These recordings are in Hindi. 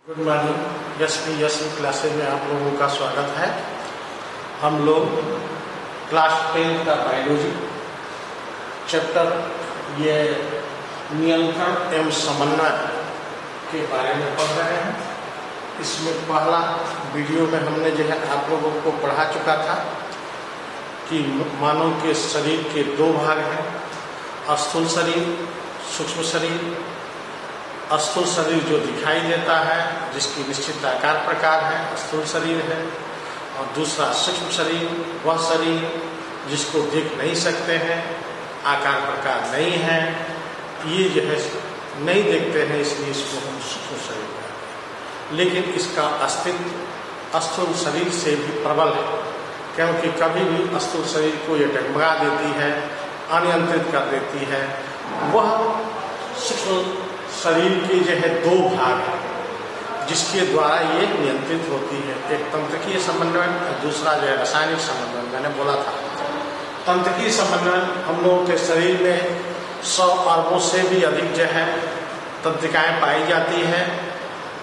Good morning. एसपी क्लासेज में आप लोगों का स्वागत है। हम लोग क्लास 10 का बायोलॉजी चैप्टर ये नियंत्रण एवं समन्वय के बारे में पढ़ रहे हैं। इसमें पहला वीडियो में हमने जो है आप लोगों को पढ़ा चुका था कि मानव के शरीर के दो भाग हैं, स्थूल शरीर, सूक्ष्म शरीर। स्थूल शरीर जो दिखाई देता है, जिसकी निश्चित आकार प्रकार है, स्थूल शरीर है। और दूसरा सूक्ष्म शरीर, वह शरीर जिसको देख नहीं सकते हैं, आकार प्रकार नहीं है, ये जो है नहीं देखते हैं, इसलिए इसको हम सूक्ष्म शरीर कहते हैं। लेकिन इसका अस्तित्व स्थूल शरीर से भी प्रबल है, क्योंकि कभी भी स्थूल शरीर को ये डगमगा देती है, अनियंत्रित कर देती है। वह सूक्ष्म शरीर के जो है दो भाग हैं, जिसके द्वारा ये नियंत्रित होती है। एक तंत्रिकीय समन्वय, दूसरा जो है रासायनिक समन्वय। मैंने बोला था तंत्रिकीय समन्वय हम लोगों के शरीर में 100 अरबों से भी अधिक जो है तंत्रिकाएं पाई जाती हैं।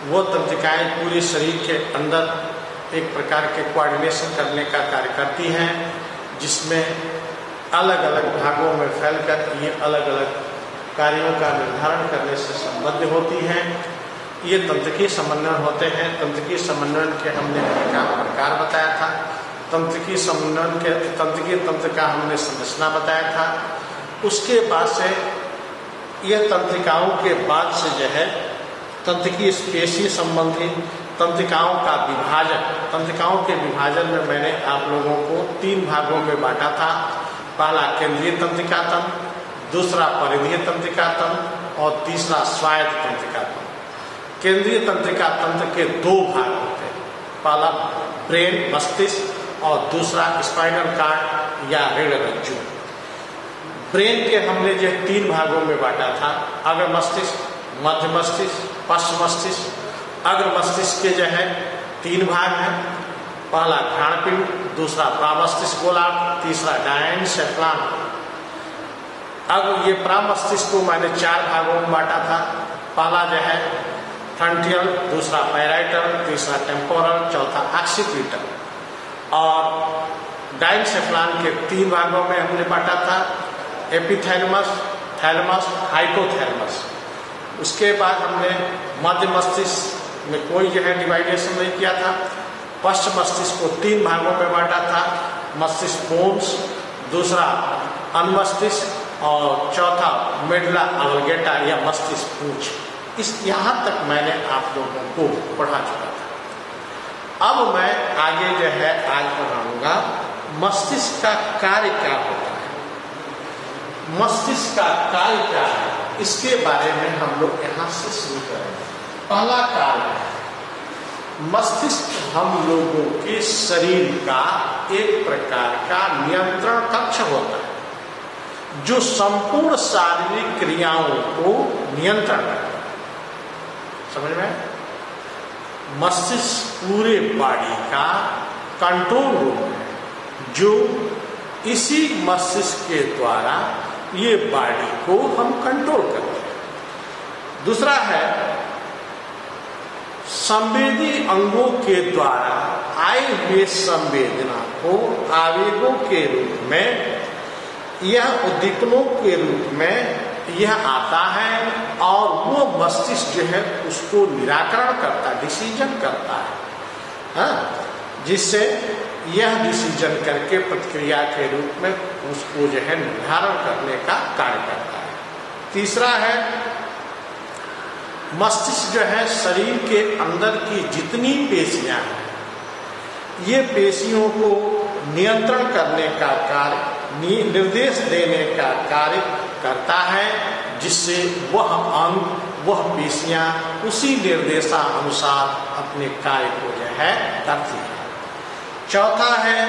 वो तंत्रिकाएं पूरे शरीर के अंदर एक प्रकार के कोऑर्डिनेशन करने का कार्य करती हैं, जिसमें अलग अलग भागों में फैलकर ये अलग अलग कार्यों का निर्धारण करने से संबद्ध होती हैं। ये तंत्रिकीय समन्वय होते हैं। तंत्रिकीय समन्वय के हमने प्रकार बताया था। तंत्रिकीय समन्वय के तंत्रिकीय तंत्र का हमने संरचना बताया था। उसके बाद से यह तंत्रिकाओं के बाद से जो है तंत्रिकीय पेशी संबंधी तंत्रिकाओं का विभाजन। तंत्रिकाओं के विभाजन में मैंने आप लोगों को 3 भागों में बांटा था। पहला केंद्रीय तंत्रिका तंत्र, दूसरा परिधीय तंत्रिका तंत्र और तीसरा स्वायत्त तंत्रिका तंत्र। केंद्रीय तंत्रिका तंत्र के 2 भाग होते हैं, पहला ब्रेन मस्तिष्क और दूसरा स्पाइनल कॉर्ड या रीढ़ रज्जु। ब्रेन के हमने जो 3 भागों में बांटा था, अग्र मस्तिष्क, मध्य मस्तिष्क, पश्च मस्तिष्क। अग्र मस्तिष्क के जो है 3 भाग हैं, पहला घ्राणपिंड, दूसरा प्रामस्तिष्क गोलार्ध, तीसरा डायनसेफ्लॉन। अब ये प्रामस्तिष्क को मैंने 4 भागों में बांटा था। पहला जो है फ्रंटियल, दूसरा पैराइटल, तीसरा टेम्पोरल, चौथा ऑक्सीपिटल। और डायनसेफ्लॉन के 3 भागों में हमने बांटा था, एपिथैलेमस, थैलेमस, हाइपोथैलेमस। उसके बाद हमने मध्य मस्तिष्क में कोई जो है डिवाइडेशन नहीं किया था। पश्च मस्तिष्क को 3 भागों में बांटा था, मस्तिष्क बोन्स, दूसरा अनुमस्तिष्क और चौथा मेडुला ऑब्लिंगेटा या मस्तिष्क पूंछ। इस यहाँ तक मैंने आप लोगों को पढ़ा चुका था। अब मैं आगे जो है आज पढ़ाऊंगा मस्तिष्क का कार्य क्या होता है। मस्तिष्क का कार्य क्या है, इसके बारे में हम लोग यहाँ से शुरू करेंगे। पहला कार्य है, मस्तिष्क हम लोगों के शरीर का एक प्रकार का नियंत्रण कक्ष होता है, जो संपूर्ण शारीरिक क्रियाओं को नियंत्रण करता है। समझ में? मस्तिष्क पूरे बॉडी का कंट्रोल रूम है, जो इसी मस्तिष्क के द्वारा ये बॉडी को हम कंट्रोल करते हैं। दूसरा है संवेदी अंगों के द्वारा आए हुए संवेदना को आवेगों के रूप में, यह उद्दीपनों के रूप में यह आता है और वो मस्तिष्क जो है उसको निराकरण करता है, डिसीजन करता है, हाँ? जिससे यह डिसीजन करके प्रतिक्रिया के रूप में उसको जो है निर्धारण करने का कार्य करता है। तीसरा है मस्तिष्क जो है शरीर के अंदर की जितनी पेशियां हैं, ये पेशियों को नियंत्रण करने का कार्य, निर्देश देने का कार्य करता है, जिससे वह अंग, वह पेशियां उसी निर्देशानुसार अपने कार्य को जो है करती है। चौथा है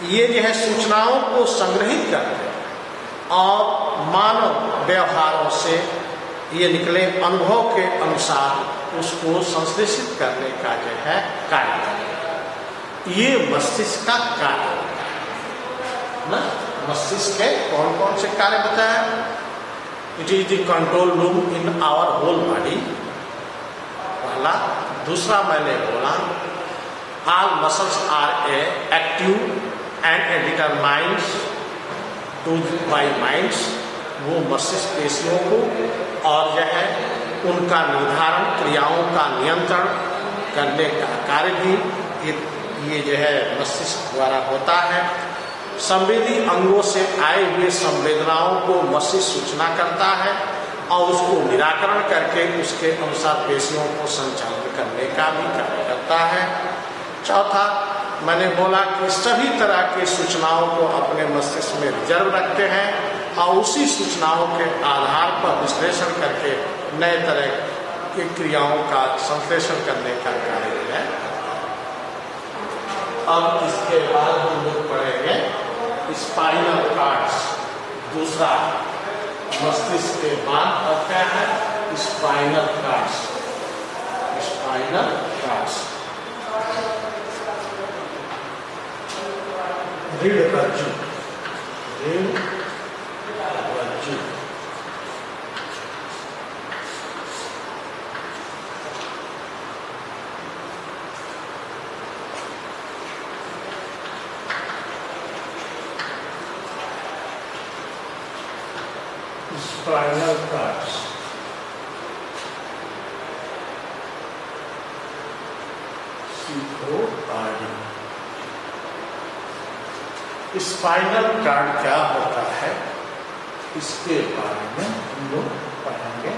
ये जो है सूचनाओं को संग्रहित करते हैं और मानव व्यवहारों से ये निकले अनुभव के अनुसार उसको संश्लेषित करने का जो है कार्य करता है। ये मस्तिष्क का कार्य होता है ना। मस्तिष्क के कौन कौन से कार्य बताया? It is the control room in our whole body, पहला। दूसरा मैंने बोला all muscles are active and determined to by minds, वो मस्तिष्क पेशियों को और जो है उनका निर्धारण, क्रियाओं का नियंत्रण करने का कार्य भी ये जो है मस्तिष्क द्वारा होता है। संवेदी अंगों से आए हुए संवेदनाओं को मस्तिष्क सूचना करता है और उसको निराकरण करके उसके अनुसार पेशियों को संचालन करने का भी कार्य करता है। चौथा मैंने बोला कि सभी तरह की सूचनाओं को अपने मस्तिष्क में रिजर्व रखते हैं और उसी सूचनाओं के आधार पर विश्लेषण करके नए तरह की क्रियाओं का संश्लेषण करने का कार्य है। अब इसके बाद हम लोग पढ़ेंगे स्पाइनल कॉर्ड्स, दूसरा मस्तिष्क के बाद और क्या है स्पाइनल कॉर्ड्स। स्पाइनल कॉर्ड्स रीढ़ रज्जु, रीढ़ रज्जु, स्पाइनल कॉर्ड्स, सीखो आगे। स्पाइनल कॉर्ड क्या होता है इसके बारे में हम लोग पढ़ेंगे।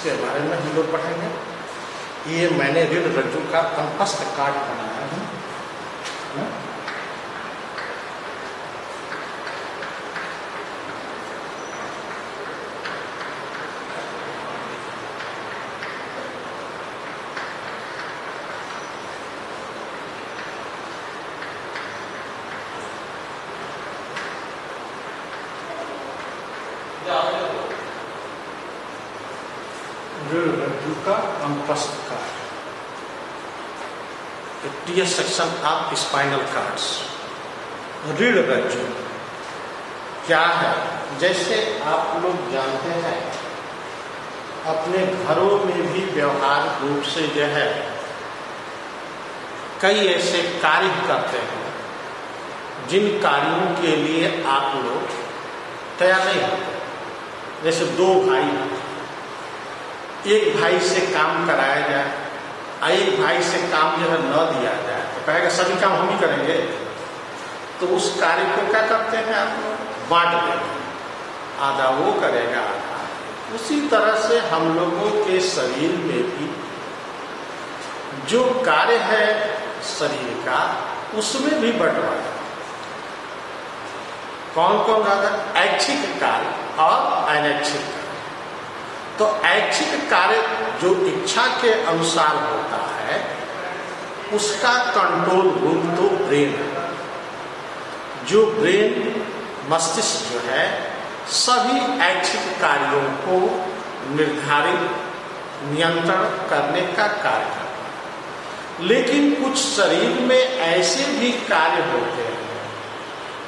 इसके बारे में हम लोग पढ़ेंगे। ये मैंने रीढ़ रज्जु का कंपस्ट कार्ड बनाया है। रीढ़ रज्जु का कंपस्ट cord, TS section of spinal cords. रीढ़ रज्जु क्या है? जैसे आप लोग जानते हैं, अपने घरों में भी व्यवहारिक रूप से जो है कई ऐसे कार्य करते हैं जिन कार्यों के लिए आप लोग तैयार नहीं होते। जैसे दो भाई, एक भाई से काम कराया जाए, एक भाई से काम जो है न दिया जाए तो कहेगा सभी काम हम ही करेंगे, तो उस कार्य को क्या करते हैं आप लोग? बांट देंगे, आधा वो करेगा आधा। उसी तरह से हम लोगों के शरीर में भी जो कार्य है शरीर का, उसमें भी बंटवारा। कौन कौन आता? ऐच्छिक कार्य और अनैच्छिक कार्य। तो ऐच्छिक कार्य जो इच्छा के अनुसार होता है, उसका कंट्रोल रूम तो ब्रेन है। जो ब्रेन, मस्तिष्क जो है, सभी ऐच्छिक कार्यों को निर्धारित, नियंत्रण करने का कार्य करता है। लेकिन कुछ शरीर में ऐसे भी कार्य होते हैं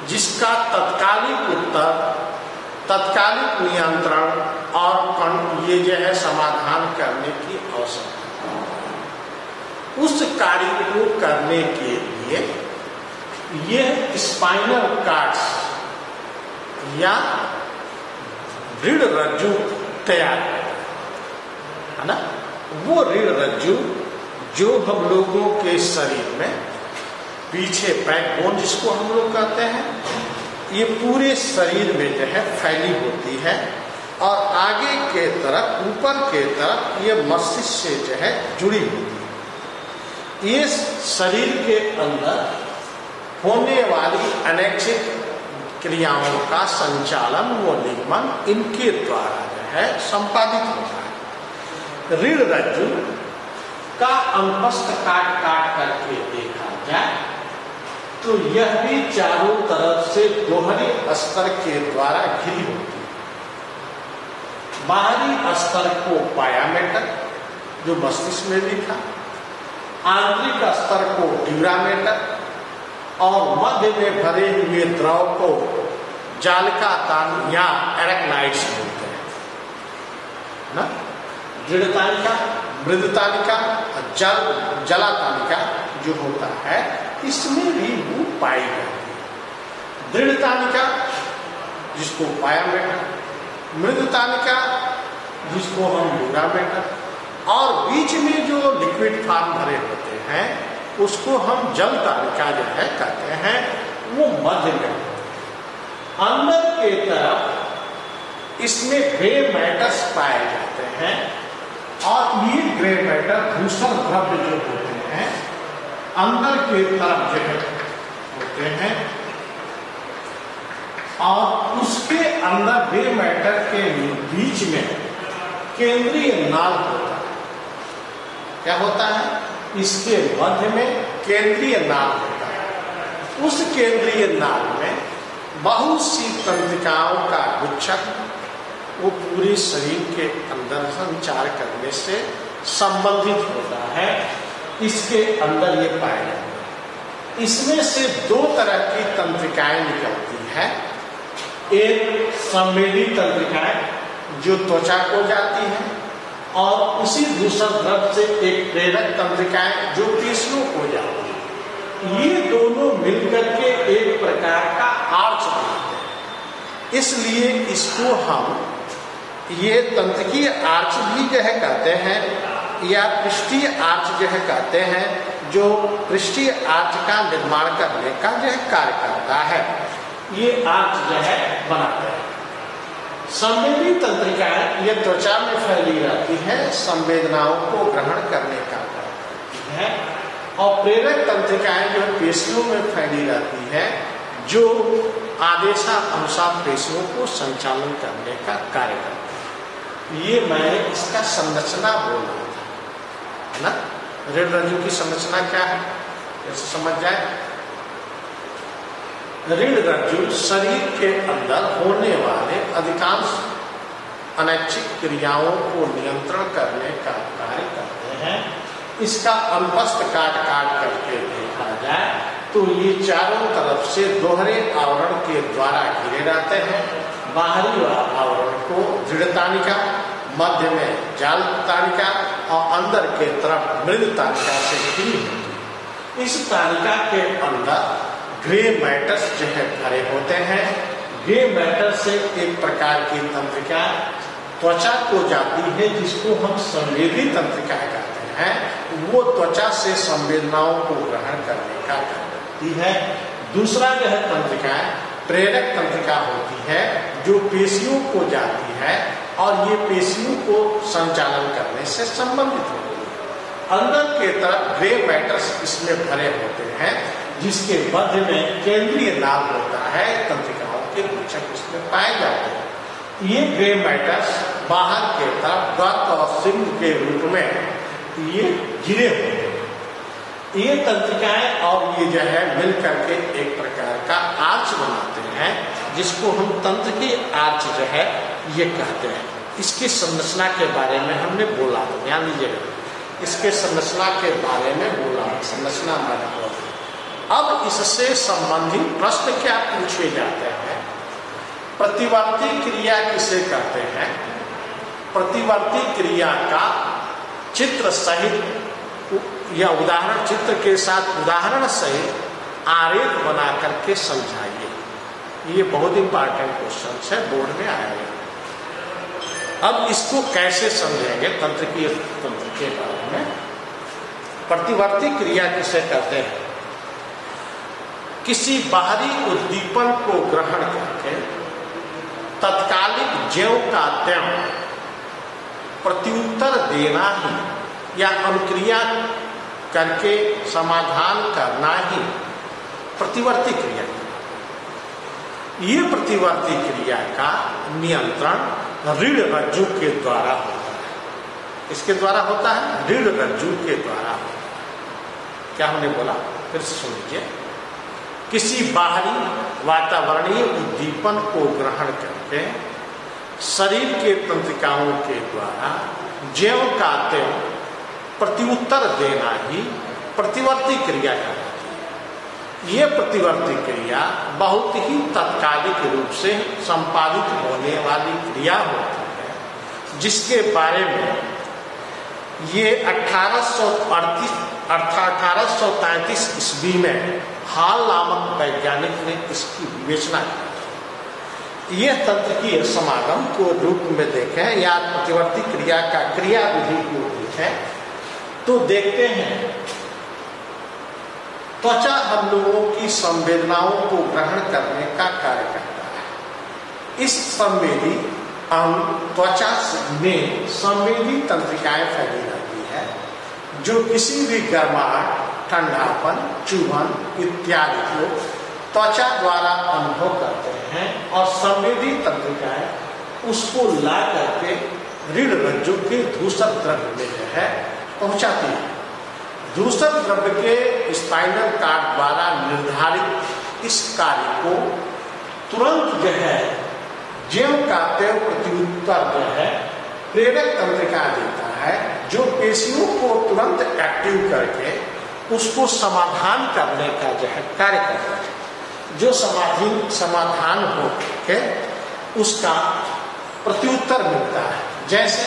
जिसका तत्कालिक उत्तर, तत्कालिक नियंत्रण और ये जो है समाधान करने की आवश्यकता है। उस कार्य को करने के लिए ये स्पाइनल कार्ड्स या रीढ़ रज्जु तैयार है ना। वो रीढ़ रज्जु जो हम लोगों के शरीर में पीछे बैकबोन जिसको हम लोग कहते हैं, ये पूरे शरीर में जो है फैली होती है और आगे के तरफ, ऊपर के तरफ ये मस्तिष्क से जो है जुड़ी होती है। ये शरीर के अंदर होने वाली अनैच्छिक क्रियाओं का संचालन, वो निगमन इनके द्वारा जो है संपादित होता है। रीढ़ रज्जु का अंपस्थ काट करके देखा जाए तो यह भी चारों तरफ से दोहरी अस्तर के द्वारा घिरी होती है। बाहरी अस्तर को पायामेटर, जो मस्तिष्क में भी था, आंतरिक अस्तर को ड्यूरामेटर और मध्य में भरे हुए द्रव को जालिका तान या एरेक्नाइड्स बोलते हैं ना। दृढ़तानिका, मृदुतानिका, जलातानिका जो होता है, इसमें भी वो पाई जाती है। दृढ़तानिका जिसको पायामेटर, मृदुतानिका जिसको हम ड्यूरामेटर, और बीच में जो लिक्विड फॉर्म भरे होते हैं उसको हम जल तानिका जो है कहते हैं, वो मध्य में। अंदर के तरफ इसमें ग्रे मैटर्स पाए जाते हैं और ये ग्रे मैटर धूसर द्रव्य जो होते हैं अंदर के तरफ जो होते हैं, और उसके अंदर ग्रे मैटर के बीच में केंद्रीय नाल होता है। क्या होता है? इसके मध्य में केंद्रीय नाल होता है। उस केंद्रीय नाल में बहुत सी तंत्रिकाओं का गुच्छक वो पूरे शरीर के अंदर संचार करने से संबंधित होता है। इसके अंदर ये पाया जाता है। इसमें से दो तरह की तंत्रिकाएं निकलती है। एक संवेदी तंत्रिकाएं जो त्वचा को जाती है, और उसी दूसरा द्रव से एक प्रेरक तंत्रिकाएं जो पेशियों को जाती है। ये दोनों मिलकर के एक प्रकार का आर्च बनाते हैं। इसलिए इसको हम ये तंत्रिकीय आर्च भी जो है कहते हैं, या पृष्ठीय आर्च जो है कहते हैं, जो पृष्ठीय आर्च का निर्माण करने का जो है कार्य करता है। ये आर्च जो है बनाते हैं। संवेदी तंत्रिकाएं ये त्वचा में फैली रहती है, संवेदनाओं को ग्रहण करने का कार्य करती है। और प्रेरक तंत्रिकाएं जो पेशियों में फैली रहती है, जो आदेशानुसार पेशियों को संचालन करने का कार्य करती है। ये मैंने इसका संरचना बोला था, है ना। रीढ़ रज्जु की संरचना क्या है, ऐसे समझ जाए। रीढ़ रज्जु शरीर के अंदर होने वाले अधिकांश अनैच्छिक क्रियाओं को नियंत्रण करने का कार्य करते हैं। इसका अल्पस्त काट करके देखा जाए तो ये चारों तरफ से दोहरे आवरण के द्वारा घिरे रहते हैं। बाहरी आवरण को दृढ़ तानिका, मध्य में जाल तानिका और अंदर के तरफ मृद तानिका से घिरी होती है। इस तानिका के अंदर ग्रे मैटर्स जो है भरे होते हैं। ग्रे मैटर से एक प्रकार की तंत्रिका त्वचा को जाती है, जिसको हम संवेदी तंत्रिका कहते हैं। वो त्वचा से संवेदनाओं को ग्रहण करने का कार्य करती है। दूसरा जो है तंत्रिका प्रेरक तंत्रिका होती है, जो पेशियों को जाती है और ये पेशियों को संचालन करने से संबंधित होती है। अंदर के तरफ ग्रे मैटर्स इसमें भरे होते हैं, जिसके मध्य में केंद्रीय नाभ होता है। तंत्रिकाओं के गुच्छक इसमें पाए जाते हैं। ये ग्रे मैटर्स बाहर के तरफ गर्त और सिंह के रूप में ये घिरे होते हैं। ये तंत्रिकाएं और ये जो है मिलकर के एक प्रकार का आर्च बनाते हैं, जिसको हम तंत्र की आर्च जो है ये कहते हैं। इसकी संरचना के बारे में हमने बोला, ध्यान लीजिएगा, इसके संरचना के बारे में बोला, संरचना मैंने बोला। अब इससे संबंधित प्रश्न क्या पूछे जाते हैं। प्रतिवर्ती क्रिया किसे कहते हैं? प्रतिवर्ती क्रिया का चित्र सहित या उदाहरण, चित्र के साथ उदाहरण सहित आरेख बना करके समझाइए। ये बहुत इंपॉर्टेंट क्वेश्चन है, बोर्ड में आएगा। अब इसको कैसे समझेंगे तंत्र के बारे में। प्रतिवर्ती क्रिया किसे कहते हैं? किसी बाहरी उद्दीपन को ग्रहण करके तत्कालिक ज्यों का त्यों प्रत्युत्तर देना ही या अनुक्रिया करके समाधान करना ही प्रतिवर्ती क्रिया। ये प्रतिवर्ती क्रिया का नियंत्रण रीढ़ रज्जु के द्वारा होता है। इसके द्वारा होता है, रीढ़ रज्जु के द्वारा होता है। क्या हमने बोला, फिर से सुन लीजिए। किसी बाहरी वातावरणीय उद्दीपन को ग्रहण करके शरीर के तंत्रिकाओं के द्वारा ज्यों का त्यों प्रत्युत्तर देना ही प्रतिवर्ती क्रिया कहलाती है। ये प्रतिवर्ती क्रिया बहुत ही तात्कालिक रूप से संपादित होने वाली क्रिया होती है, जिसके बारे में ये 1833 ईस्वी में हाल नामक वैज्ञानिक ने इसकी विवेचना की। यह तंत्रिकीय समागम को रूप में देखें या प्रतिवर्ती क्रिया का क्रिया विधि को देखें तो देखते हैं त्वचा हम लोगों की संवेदनाओं को ग्रहण करने का कार्य करता है। इस संवेदी त्वचा में संवेदी तंत्रिकाएं फैली रहती है, जो किसी भी गर्माहट, ठंडापन, चुभन इत्यादि को त्वचा द्वारा अनुभव करते हैं और संवेदी तंत्रिकाएं उसको ला करके रीढ़ रज्जु के धूसर द्रव्य में जो है पहुंचाती है। धूसर द्रव्य के स्पाइनल कार्ड द्वारा निर्धारित इस कार्य को तुरंत जो है ज्यों का त्यों प्रत्युत्तर जो है प्रेरक तंत्रिका देता है, जो पेशियों को तुरंत एक्टिव करके उसको समाधान करने का जो है कार्य करता है। जो समाधान हो के उसका प्रत्युत्तर मिलता है। जैसे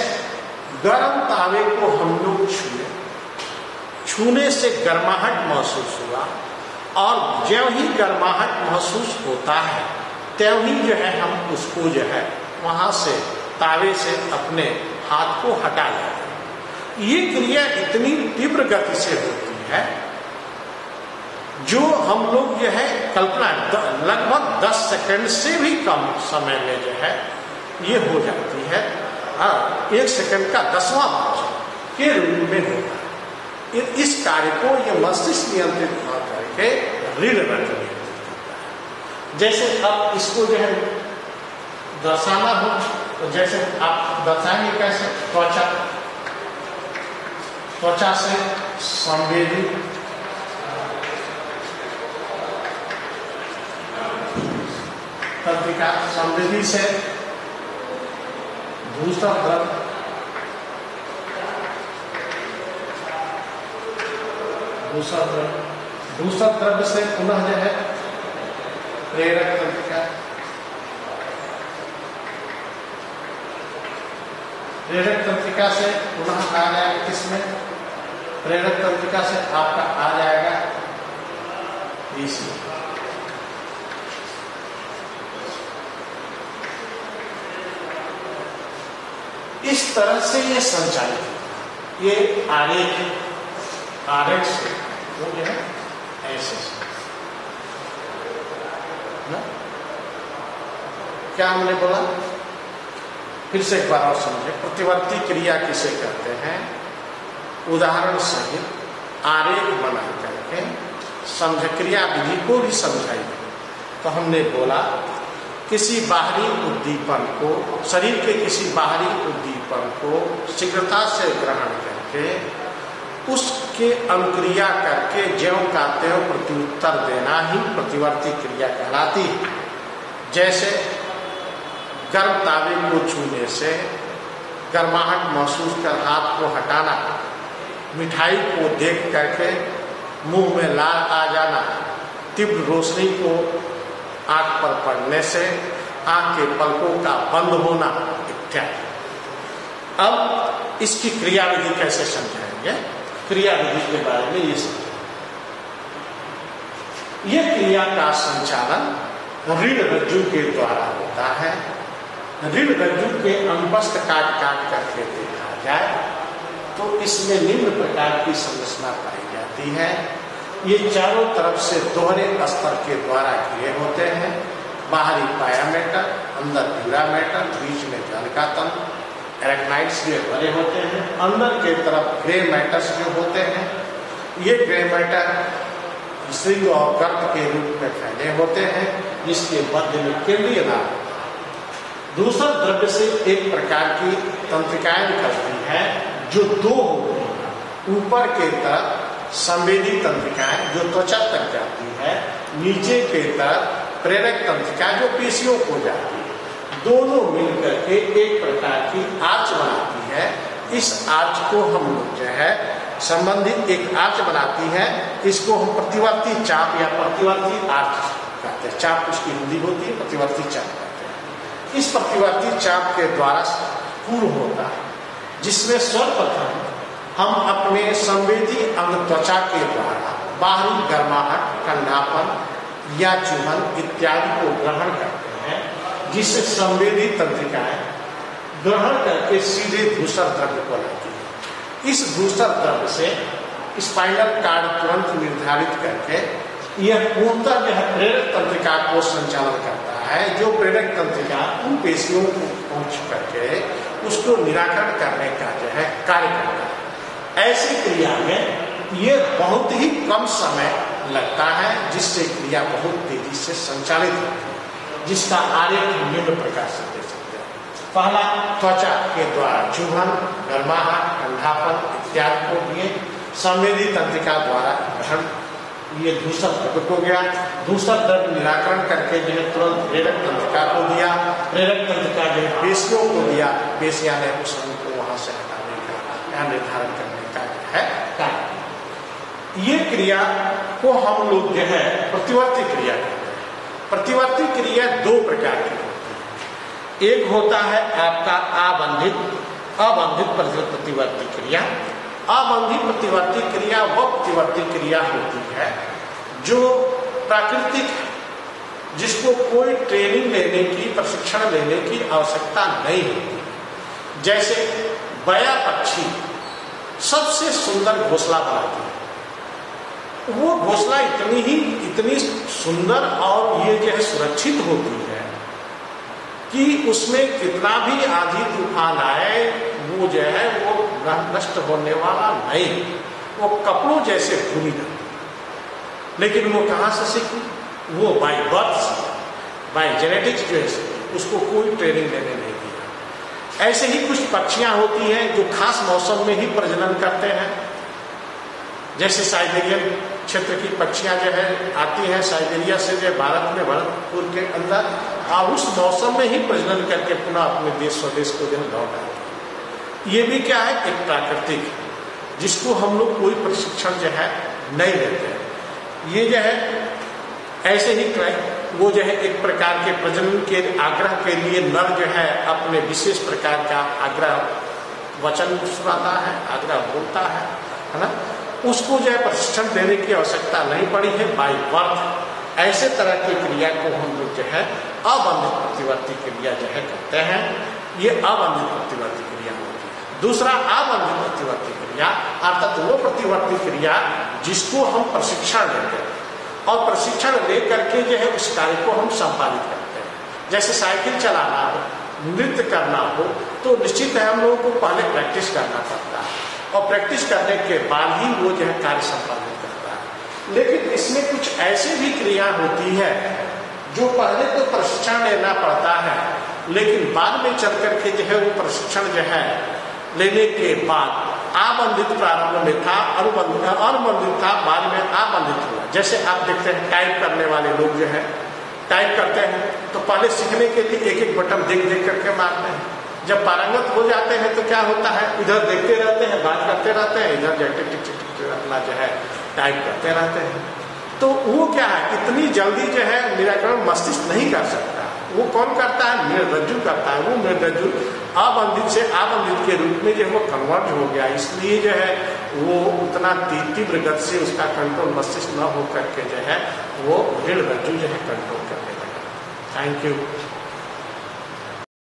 गर्म तावे को हम लोग छूने से गर्माहट महसूस हुआ और ज्यों ही गर्माहट महसूस होता है त्यों ही जो है हम उसको जो है वहां से तावे से अपने हाथ को हटा लेते हैं। ये क्रिया इतनी तीव्र गति से होती है जो हम लोग जो है कल्पना लगभग 10 सेकंड से भी कम समय में जो है ये हो जाती है 1 सेकंड का 10वां भाग के रूप में होता है। इस कार्य को ये मस्तिष्क नियंत्रित ना करके रीढ़ रंध्र नियंत्रित करता है। जैसे अब इसको जो है दर्शाना हो तो जैसे आप दर्शाएंगे कैसे, त्वचा से संवेदी तंत्रिका, संवेदी से दूसरा द्रव्य, दूसरा द्रव्य से पुनः जो है प्रेरक तंत्रिका, प्रेरक तंत्रिका से पुनः आ जाएगा किसमें, प्रेरक तंत्रिका से आपका आ जाएगा पेशी। इस तरह से ये संचालित है। ये आरेख से वो जो है ऐसे ना? क्या हमने बोला, फिर से एक बार और समझे। प्रतिवर्ती क्रिया किसे कहते हैं, उदाहरण सहित आरेख बना करके समझ क्रिया विधि को भी समझाइए। तो हमने बोला किसी बाहरी उद्दीपन को, शरीर के किसी बाहरी उद्दीपन को शीघ्रता से ग्रहण करके उसके अनुक्रिया करके ज्यों का त्यों प्रत्युत्तर देना ही प्रतिवर्ती क्रिया कहलाती है। जैसे गर्म तावे को छूने से गर्माहट महसूस कर हाथ को हटाना, मिठाई को देख करके मुंह में लाल आ जाना, तीव्र रोशनी को आंख पर पड़ने से आंख के पलकों का बंद होना इत्यादि। अब इसकी क्रिया विधि कैसे समझाएंगे, क्रिया विधि के बारे में ये समझेंगे। यह क्रिया का संचालन रीढ़ रज्जु के द्वारा होता है। रीढ़ रज्जु के अनुपस्थ काट करके देखा जाए तो इसमें निम्न प्रकार की संरचना पाई जाती है। ये चारों तरफ से दोहरे अस्तर के द्वारा घिरे होते हैं। बाहरी पाया मैटर, अंदर ढूरा मैटर, बीच में जल का तंत्र, एरेक्नाइड्स जो भरे होते हैं। अंदर के तरफ ग्रे मैटर्स जो होते हैं, ये ग्रे मैटर श्रृंग और गर्त के रूप में फैले होते हैं, जिसके मध्य में केंद्रीय नाभ। दूसरा द्रव्य से एक प्रकार की तंत्रिकाएं निकलती है जो दो होती है। ऊपर के तरफ संवेदी तंत्रिकाएं जो त्वचा तक जाती है, नीचे के तरफ प्रेरक तंत्रिका जो पेशियों को जाती है। दोनों मिलकर के एक प्रकार की आर्च बनाती है। इस आर्च को हम लोग जो है संबंधित एक आर्च बनाती है, इसको हम प्रतिवर्ती चाप या प्रतिवर्ती आर्च कहते हैं। चाप उसकी हिंदी होती है, प्रतिवर्ती चाप कहते हैं। इस प्रतिवर्ती चाप के द्वारा पूर्ण होता है, जिसमें सर्वप्रथम हम अपने संवेदी अंग त्वचा के द्वारा बाहरी गर्माहट, ठंडापन या चुभन इत्यादि को ग्रहण करते हैं, जिससे संवेदी तंत्रिकाएं ग्रहण करके सीधे दूसर द्रव्य को लाती है। इस दूसर द्रव्य से स्पाइनल कार्ड तुरंत निर्धारित करके यह पूर्णतः जो है प्रेरक तंत्रिका को संचालन करता है, जो प्रेरक तंत्रिका उन पेशियों को पहुंच करके उसको निराकरण करने का जो है कार्य करता है। ऐसी क्रिया में ये बहुत ही कम समय लगता है, जिससे क्रिया बहुत तेजी से संचालित होती है, जिसका आरेख निम्न प्रकार से दे सकते हैं। पहला, त्वचा के द्वारा चुभन, गर्माहट, ठंडापन इत्यादि को दिए। संवेदी तंत्रिका द्वारा ग्रहण, ये दूसरा द्रव्य हो गया। दूसरा द्रव्य निराकरण करके जो है तुरंत प्रेरक तंत्रिका को दिया। प्रेरक तंत्रिका जो है पेशियों को दिया, पेशियां ने उस अंग को वहां से हटाने का या निर्धारण करने का है कार्य। ये क्रिया को हम लोग जो है प्रतिवर्ती क्रिया कहते हैं। प्रतिवर्ती क्रिया दो प्रकार की होती है। एक होता है आपका अबंधित प्रतिवर्ती क्रिया। अबंधित प्रतिवर्ती क्रिया वह प्रतिवर्ती क्रिया होती है जो प्राकृतिक है, जिसको कोई ट्रेनिंग लेने की, प्रशिक्षण लेने की आवश्यकता नहीं होती। जैसे बया पक्षी सबसे सुंदर घोंसला बनाती है। वो घोंसला इतनी सुंदर और ये जो है सुरक्षित होती है कि उसमें कितना भी आंधी तूफान आए वो जो है वो नष्ट होने वाला नहीं, वो कपड़ों जैसे भूमि रहती। लेकिन वो कहाँ से सीखी? वो बाय बर्थ, बाय जेनेटिक्स जो है उसको कोई ट्रेनिंग देने नहीं दिया। ऐसे ही कुछ पक्षियां होती हैं जो खास मौसम में ही प्रजनन करते हैं, जैसे साइबेरियन क्षेत्र की पक्षियां जो है आती हैं साइबेरिया से जो भारत में, भारतपुर के अंदर, और उस मौसम में ही प्रजनन करके पुनः अपने देश स्वदेश को जो लौट आते हैं। ये भी क्या है? एक प्राकृतिक है जिसको हम लोग कोई प्रशिक्षण जो है नहीं देते हैं। ये जो है ऐसे ही वो जो है एक प्रकार के प्रजनन के आग्रह के लिए नर जो है अपने विशेष प्रकार का आग्रह वचन सुनाता है, आग्रह बोलता है ना। उसको जो है प्रशिक्षण देने की आवश्यकता नहीं पड़ी है, बाय बर्थ। ऐसे तरह की क्रिया को हम लोग जो है अबंधित प्रतिवर्ती क्रिया जो है कहते हैं। ये अबंधित प्रतिवर्ती क्रिया होती है। दूसरा अबंधित प्रतिवर्ती क्रिया अर्थात वो प्रतिवर्ती क्रिया जिसको हम प्रशिक्षण देते हैं और प्रशिक्षण ले करके जो है उस कार्य को हम संपादित करते हैं। जैसे साइकिल चलाना हो, नृत्य करना हो, तो निश्चित है हम लोगों को पहले प्रैक्टिस करना पड़ता है और प्रैक्टिस करने के बाद ही वो जो है कार्य संपादित करता है। लेकिन इसमें कुछ ऐसी भी क्रिया होती है जो पहले तो प्रशिक्षण लेना पड़ता है, लेकिन बाद में चल करके जो है वो प्रशिक्षण जो है लेने के बाद आबंधित प्रारंभ में था, अनुबंधित था, बाद में आबंधित हुआ। जैसे आप देखते हैं टाइप करने वाले लोग जो है टाइप करते हैं तो पहले सीखने के लिए एक एक बटन देख देख करके मारते हैं। जब पारंगत हो जाते हैं तो क्या होता है, इधर देखते रहते हैं, बात करते रहते हैं, इधर टिक टिक टिक टिक अपना जो है टाइप करते रहते हैं। तो वो क्या है, इतनी जल्दी जो है निराकरण मस्तिष्क नहीं कर सकता। वो कौन करता है? मेरुरज्जु करता है। वो मेरुरज्जु अबंधित से आबंधित के रूप में जो है वो कन्वर्ट हो गया, इसलिए जो है वो उतना तीव्र गति से उसका कंट्रोल मस्तिष्क न हो करके जो है वो मेरुरज्जु जो है कंट्रोल करने लगा। Thank you.